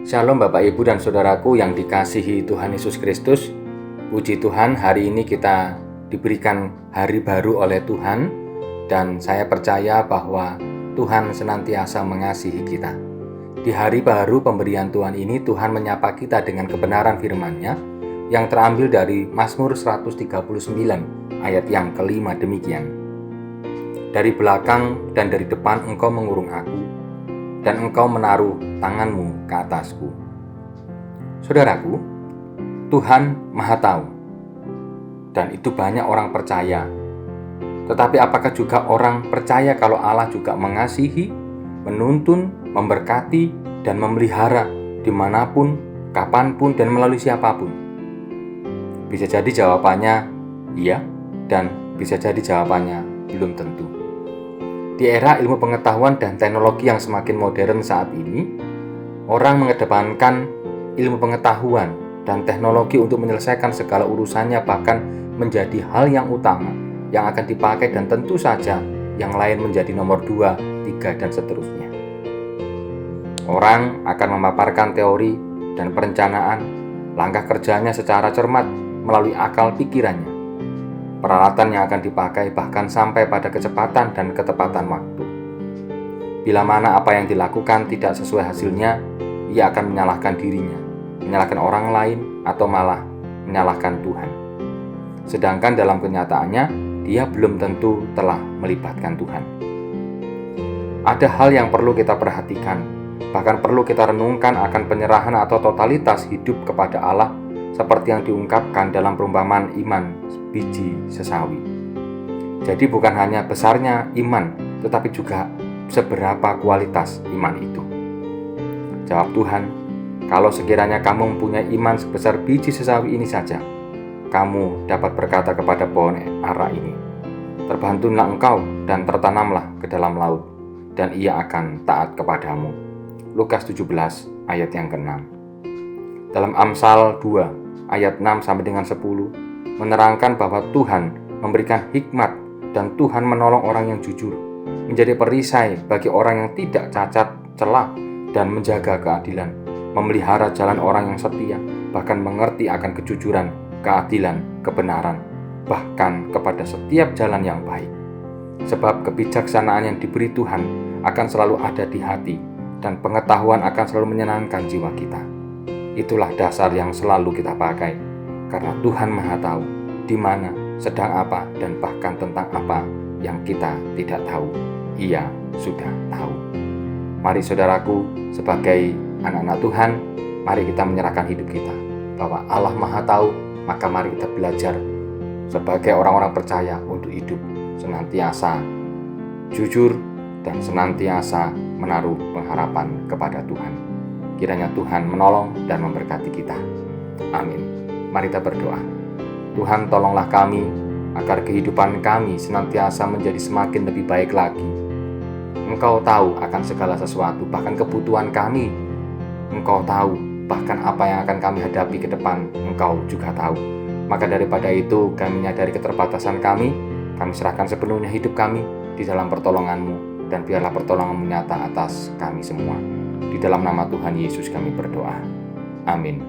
Shalom Bapak Ibu dan Saudaraku yang dikasihi Tuhan Yesus Kristus. Puji Tuhan, hari ini kita diberikan hari baru oleh Tuhan, dan saya percaya bahwa Tuhan senantiasa mengasihi kita. Di hari baru pemberian Tuhan ini, Tuhan menyapa kita dengan kebenaran firman-Nya yang terambil dari Mazmur 139 ayat yang kelima demikian. Dari belakang dan dari depan Engkau mengurung aku, dan Engkau menaruh tanganmu ke atasku. Saudaraku, Tuhan Maha Tahu, dan itu banyak orang percaya. Tetapi apakah juga orang percaya kalau Allah juga mengasihi, menuntun, memberkati, dan memelihara dimanapun, kapanpun, dan melalui siapapun? Bisa jadi jawabannya iya, dan bisa jadi jawabannya belum tentu. Di era ilmu pengetahuan dan teknologi yang semakin modern saat ini, orang mengedepankan ilmu pengetahuan dan teknologi untuk menyelesaikan segala urusannya, bahkan menjadi hal yang utama yang akan dipakai, dan tentu saja yang lain menjadi nomor 2, 3, dan seterusnya. Orang akan memaparkan teori dan perencanaan langkah kerjanya secara cermat melalui akal pikirannya. Peralatan yang akan dipakai bahkan sampai pada kecepatan dan ketepatan waktu. Bila mana apa yang dilakukan tidak sesuai hasilnya, ia akan menyalahkan dirinya, menyalahkan orang lain, atau malah menyalahkan Tuhan. Sedangkan dalam kenyataannya, dia belum tentu telah melibatkan Tuhan. Ada hal yang perlu kita perhatikan, bahkan perlu kita renungkan akan penyerahan atau totalitas hidup kepada Allah, seperti yang diungkapkan dalam perumpamaan iman biji sesawi. Jadi bukan hanya besarnya iman, tetapi juga seberapa kualitas iman itu. Jawab Tuhan, kalau sekiranya kamu mempunyai iman sebesar biji sesawi ini saja, kamu dapat berkata kepada pohon ara ini, terbantunlah engkau dan tertanamlah ke dalam laut, dan ia akan taat kepadamu. Lukas 17 ayat yang ke-6. Dalam Amsal 2 ayat 6 sampai dengan 10 menerangkan bahwa Tuhan memberikan hikmat dan Tuhan menolong orang yang jujur, menjadi perisai bagi orang yang tidak cacat celah, dan menjaga keadilan, memelihara jalan orang yang setia, bahkan mengerti akan kejujuran, keadilan, kebenaran, bahkan kepada setiap jalan yang baik. Sebab kebijaksanaan yang diberi Tuhan akan selalu ada di hati, dan pengetahuan akan selalu menyenangkan jiwa kita. Itulah dasar yang selalu kita pakai, karena Tuhan Maha Tahu di mana, sedang apa, dan bahkan tentang apa yang kita tidak tahu, Ia sudah tahu. Mari saudaraku, sebagai anak-anak Tuhan, mari kita menyerahkan hidup kita bahwa Allah Maha Tahu. Maka mari kita belajar sebagai orang-orang percaya untuk hidup senantiasa jujur dan senantiasa menaruh pengharapan kepada Tuhan. Kiranya Tuhan menolong dan memberkati kita. Amin. Mari kita berdoa. Tuhan, tolonglah kami agar kehidupan kami senantiasa menjadi semakin lebih baik lagi. Engkau tahu akan segala sesuatu, bahkan kebutuhan kami. Engkau tahu bahkan apa yang akan kami hadapi ke depan, Engkau juga tahu. Maka daripada itu, kami menyadari keterbatasan kami serahkan sepenuhnya hidup kami di dalam pertolongan-Mu, dan biarlah pertolongan-Mu nyata atas kami semua. Di dalam nama Tuhan Yesus kami berdoa. Amin.